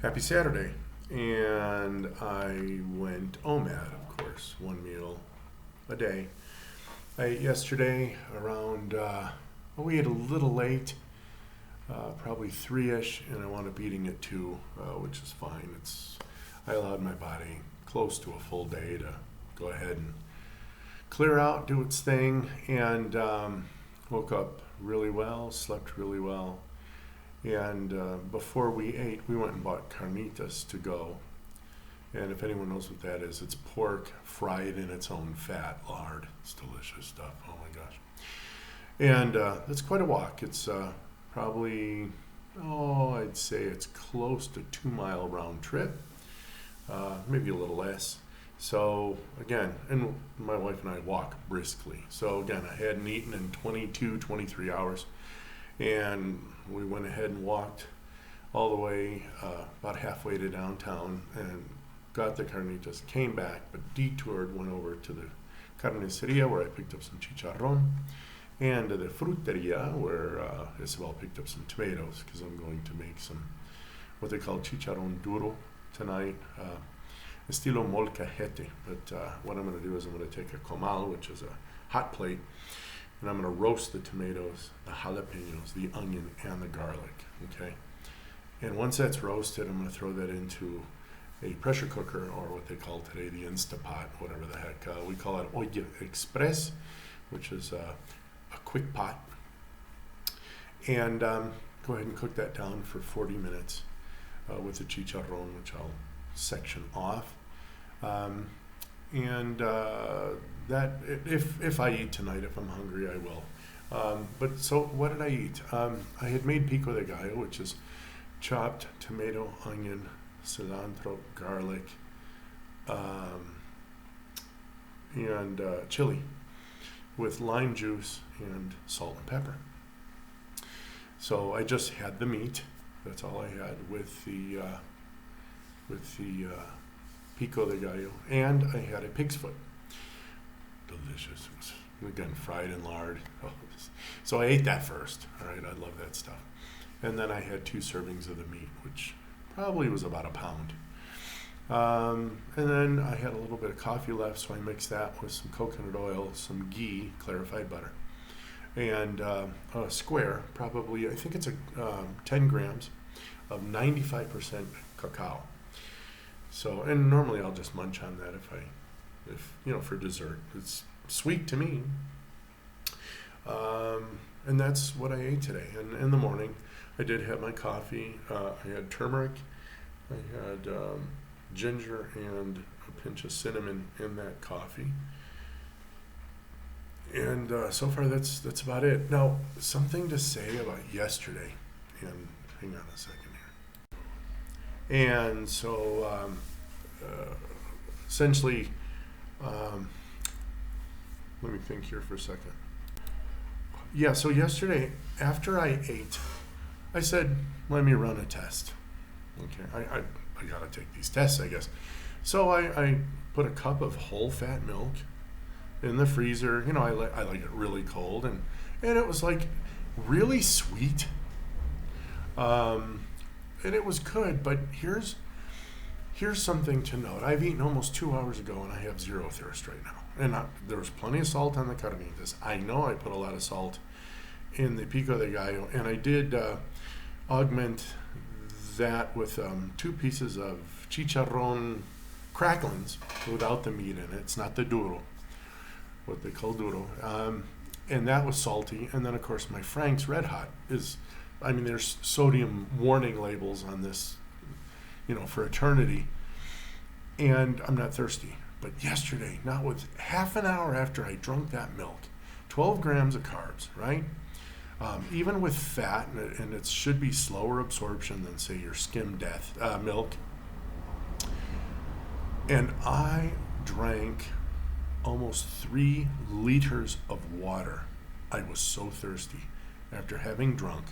Happy Saturday. And I went OMAD, of course, one meal a day. I ate yesterday around, we ate a little late, probably 3-ish, and I wound up eating at 2, which is fine. I allowed my body close to a full day to go ahead and clear out, do its thing, and woke up really well, slept really well. And before we ate, we went and bought carnitas to go. And if anyone knows what that is, it's pork fried in its own fat, lard. It's delicious stuff. Oh my gosh. And it's quite a walk. It's probably, I'd say it's close to 2-mile round trip, maybe a little less. So again, and my wife and I walk briskly. So again, I hadn't eaten in 22, 23 hours. And we went ahead and walked all the way about halfway to downtown and got the carnitas, came back, but detoured, went over to the carniceria where I picked up some chicharrón, and to the fruteria where Isabel picked up some tomatoes because I'm going to make some what they call chicharrón duro tonight, estilo molcajete. But what I'm going to do is I'm going to take a comal, which is a hot plate, and I'm going to roast the tomatoes, the jalapenos, the onion, and the garlic, okay? And once that's roasted, I'm going to throw that into a pressure cooker, or what they call today the Instapot, whatever the heck. We call it olla express, which is a quick pot. And go ahead and cook that down for 40 minutes with the chicharrón, which I'll section off. That if I eat tonight, if I'm hungry, I will. But so what did I eat? I had made pico de gallo, which is chopped tomato, onion, cilantro, garlic, and chili with lime juice and salt and pepper. So I just had the meat. That's all I had with the pico de gallo, and I had a pig's foot. Delicious. It was, again, fried in lard. So I ate that first. All right, I love that stuff. And then I had 2 servings of the meat, which probably was about a pound. And then I had a little bit of coffee left, so I mixed that with some coconut oil, some ghee, clarified butter, and a square, probably, I think it's 10 grams of 95% cacao. So, and normally I'll just munch on that if for dessert. It's sweet to me. And that's what I ate today. And in the morning, I did have my coffee. I had turmeric, I had ginger, and a pinch of cinnamon in that coffee. And so far, that's about it. Now, something to say about yesterday. And hang on a second here. And so, essentially, let me think here for a second. Yeah, so yesterday, after I ate, I said, let me run a test. Okay, I got to take these tests, I guess. So I put a cup of whole fat milk in the freezer. You know, I like it really cold, and it was like really sweet. And it was good, but here's something to note. I've eaten almost 2 hours ago, and I have zero thirst right now. And there was plenty of salt on the carnitas. I know I put a lot of salt in the pico de gallo, and I did augment that with 2 pieces of chicharrón cracklings without the meat in it. It's not the duro, what they call duro. And that was salty. And then, of course, my Frank's Red Hot is, there's sodium warning labels on this, for eternity. And I'm not thirsty. But yesterday, not with half an hour after I drunk that milk, 12 grams of carbs, right? Even with fat, and it should be slower absorption than, say, your skim milk. And I drank almost 3 liters of water. I was so thirsty after having drunk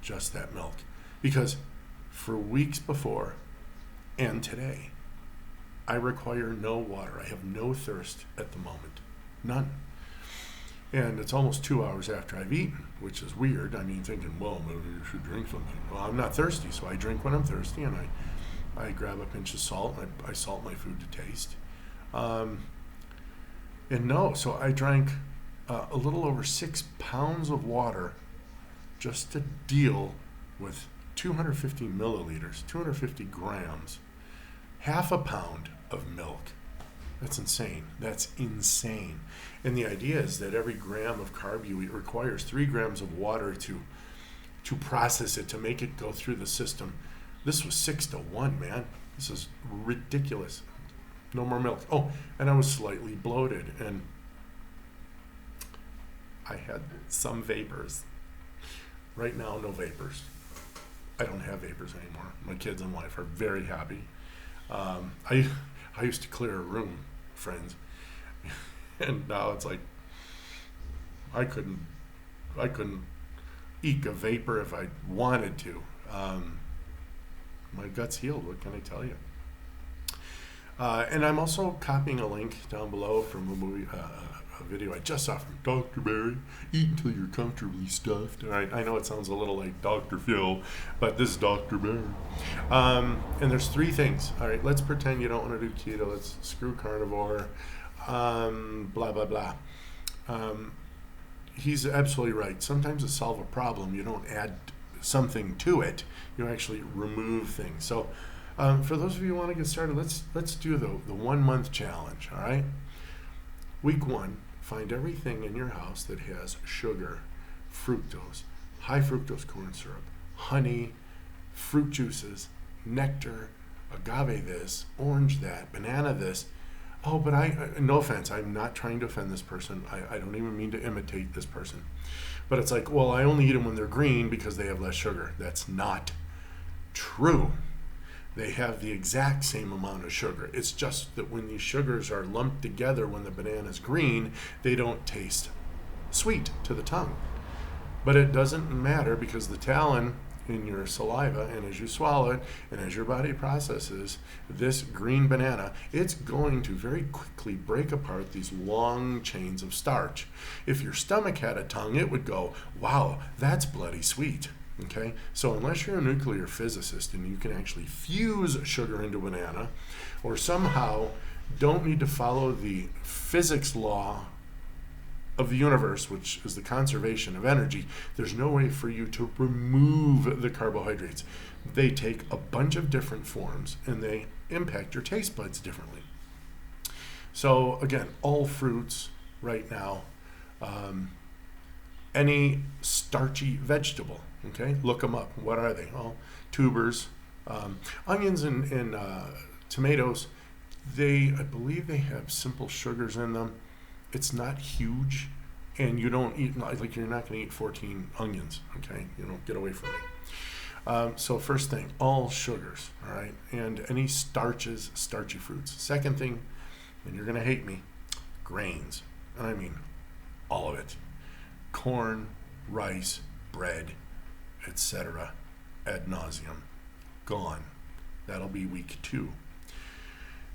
just that milk. Because for weeks before and today, I require no water. I have no thirst at the moment. None. And it's almost 2 hours after I've eaten, which is weird. Thinking, well, maybe you should drink something. Well, I'm not thirsty, so I drink when I'm thirsty, and I grab a pinch of salt, and I salt my food to taste. Um, and no, so I drank a little over 6 pounds of water just to deal with 250 milliliters, 250 grams, half a pound of milk. That's insane. That's insane. And the idea is that every gram of carb you eat requires 3 grams of water to process it, to make it go through the system. This was 6-1, man. This is ridiculous. No more milk. Oh, and I was slightly bloated, and I had some vapors. Right now, no vapors. I don't have vapors anymore. My kids and wife are very happy. I used to clear a room, friends, and now it's like I couldn't eke a vapor if I wanted to. My gut's healed. What can I tell you? And I'm also copying a link down below from a video I just saw from Dr. Barry. Eat until you're comfortably stuffed. All right, I know it sounds a little like Dr. Phil, but this is Dr. Barry. And there's 3 things. All right, let's pretend you don't want to do keto. Let's screw carnivore. Blah, blah, blah. He's absolutely right. Sometimes to solve a problem, you don't add something to it. You actually remove things. So for those of you who want to get started, let's do the 1 month challenge. All right. Week 1, find everything in your house that has sugar, fructose, high fructose corn syrup, honey, fruit juices, nectar, agave this, orange that, banana this. Oh, but no offense, I'm not trying to offend this person. I don't even mean to imitate this person. But it's like, well, I only eat them when they're green because they have less sugar. That's not true. They have the exact same amount of sugar. It's just that when these sugars are lumped together when the banana's green, they don't taste sweet to the tongue. But it doesn't matter because the talon in your saliva, and as you swallow it, and as your body processes this green banana, it's going to very quickly break apart these long chains of starch. If your stomach had a tongue, it would go, wow, that's bloody sweet. Okay, so unless you're a nuclear physicist and you can actually fuse sugar into banana, or somehow don't need to follow the physics law of the universe, which is the conservation of energy, there's no way for you to remove the carbohydrates. They take a bunch of different forms and they impact your taste buds differently. So again, all fruits right now, any starchy vegetable, okay, look them up. What are they? Oh, tubers, onions and tomatoes. I believe they have simple sugars in them. It's not huge, and you don't eat, like you're not going to eat 14 onions, okay? You know, get away from me. So first thing, all sugars, all right? And any starches, starchy fruits. Second thing, and you're going to hate me, grains. And I mean all of it. Corn, rice, bread, etc. ad nauseum. Gone. That'll be week 2.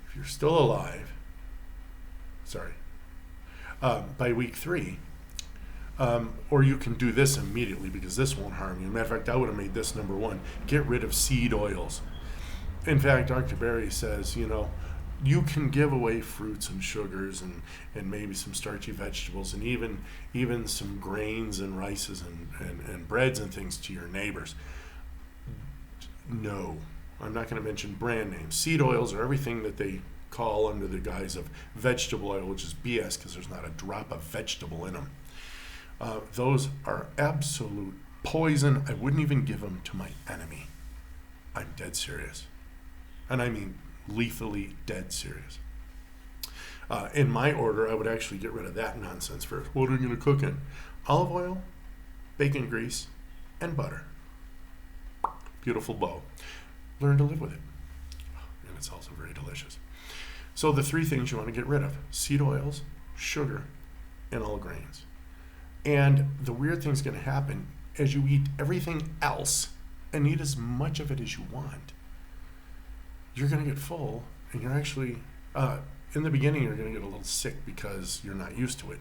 If you're still alive, by week 3, or you can do this immediately because this won't harm you. Matter of fact, I would have made this number 1. Get rid of seed oils. In fact, Dr. Barry says, you can give away fruits and sugars and maybe some starchy vegetables and even some grains and rices and breads and things to your neighbors. No, I'm not going to mention brand names. Seed oils are everything that they call under the guise of vegetable oil, which is BS because there's not a drop of vegetable in them. Those are absolute poison. I wouldn't even give them to my enemy. I'm dead serious. And I mean lethally dead serious. In my order, I would actually get rid of that nonsense first. What are you going to cook in? Olive oil, bacon grease, and butter. Beautiful bow. Learn to live with it. And it's also very delicious. So the 3 things you want to get rid of: seed oils, sugar, and all grains. And the weird thing's going to happen as you eat everything else and eat as much of it as you want. You're going to get full, and you're actually, in the beginning, you're going to get a little sick because you're not used to it.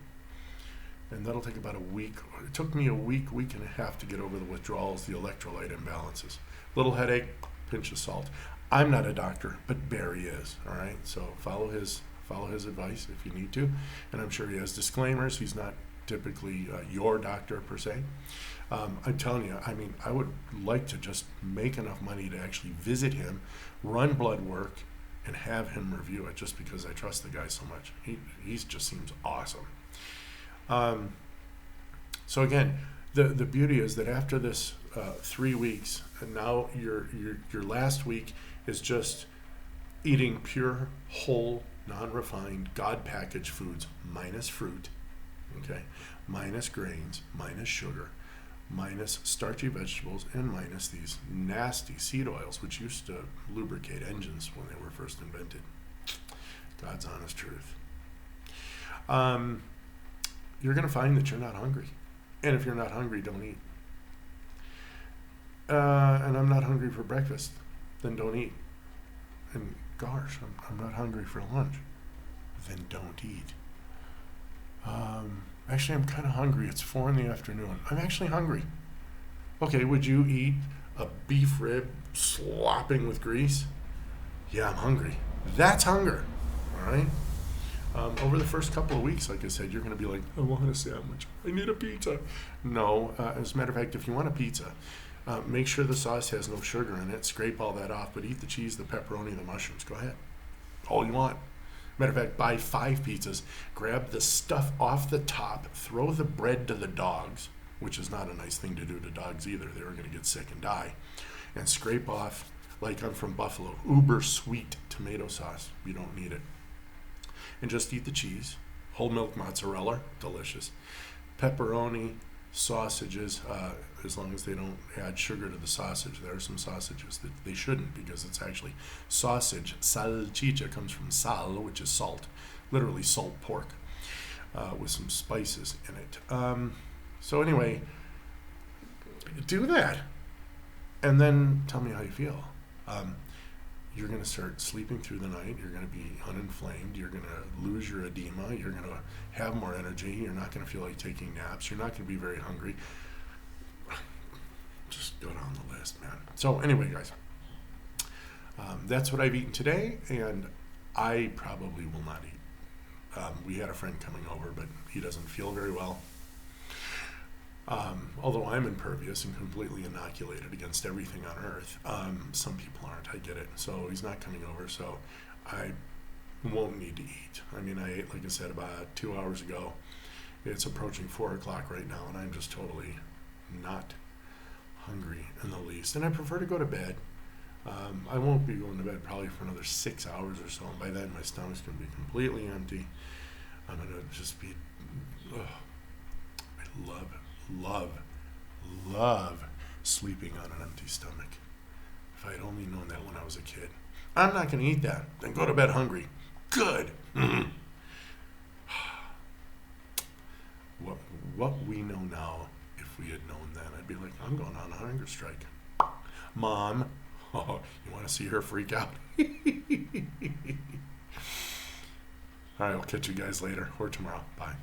And that'll take about a week. It took me a week and a half to get over the withdrawals, the electrolyte imbalances. Little headache, pinch of salt. I'm not a doctor, but Barry is. All right, so follow his advice if you need to, and I'm sure he has disclaimers. He's not typically your doctor per se. I'm telling you, I mean, I would like to just make enough money to actually visit him, run blood work, and have him review it, just because I trust the guy so much. He just seems awesome. So again, the beauty is that after this 3 weeks, and now your last week is just eating pure, whole, non-refined, God packaged foods, minus fruit, okay, minus grains, minus sugar, minus starchy vegetables, and minus these nasty seed oils, which used to lubricate engines when they were first invented. God's honest truth. You're going to find that you're not hungry. And if you're not hungry, don't eat. And I'm not hungry for breakfast, then don't eat. And gosh, I'm not hungry for lunch, then don't eat. Actually, I'm kind of hungry. It's 4 in the afternoon. I'm actually hungry. Okay, would you eat a beef rib slopping with grease? Yeah, I'm hungry. That's hunger, all right? Over the first couple of weeks, like I said, you're going to be like, I want a sandwich. I need a pizza. No, as a matter of fact, if you want a pizza, make sure the sauce has no sugar in it. Scrape all that off, but eat the cheese, the pepperoni, the mushrooms. Go ahead. All you want. Matter of fact, buy 5 pizzas, grab the stuff off the top, throw the bread to the dogs, which is not a nice thing to do to dogs either. They're going to get sick and die. And scrape off, like I'm from Buffalo, uber sweet tomato sauce. You don't need it. And just eat the cheese. Whole milk mozzarella, delicious. Pepperoni, sausages, as long as they don't add sugar to the sausage. There are some sausages that they shouldn't, because it's actually sausage. Salchicha comes from sal, which is salt, literally salt pork, with some spices in it. So anyway, do that, and then tell me how you feel. You're going to start sleeping through the night. You're going to be uninflamed. You're going to lose your edema. You're going to have more energy. You're not going to feel like taking naps. You're not going to be very hungry. Just go down the list, man. So anyway, guys, that's what I've eaten today, and I probably will not eat. We had a friend coming over, but he doesn't feel very well. Although I'm impervious and completely inoculated against everything on earth, some people aren't. I get it. So he's not coming over, so I won't need to eat. I mean, I ate, like I said, about 2 hours ago. It's approaching 4 o'clock right now, and I'm just totally not hungry in the least. And I prefer to go to bed. I won't be going to bed probably for another 6 hours or so, and by then my stomach's going to be completely empty. I'm going to just be... I love sleeping on an empty stomach. If I had only known that when I was a kid. I'm not going to eat that. Then go to bed hungry. Good. What we know now, if we had known then, I'd be like, I'm going on a hunger strike. Mom, oh, you want to see her freak out? All right, I'll catch you guys later or tomorrow. Bye.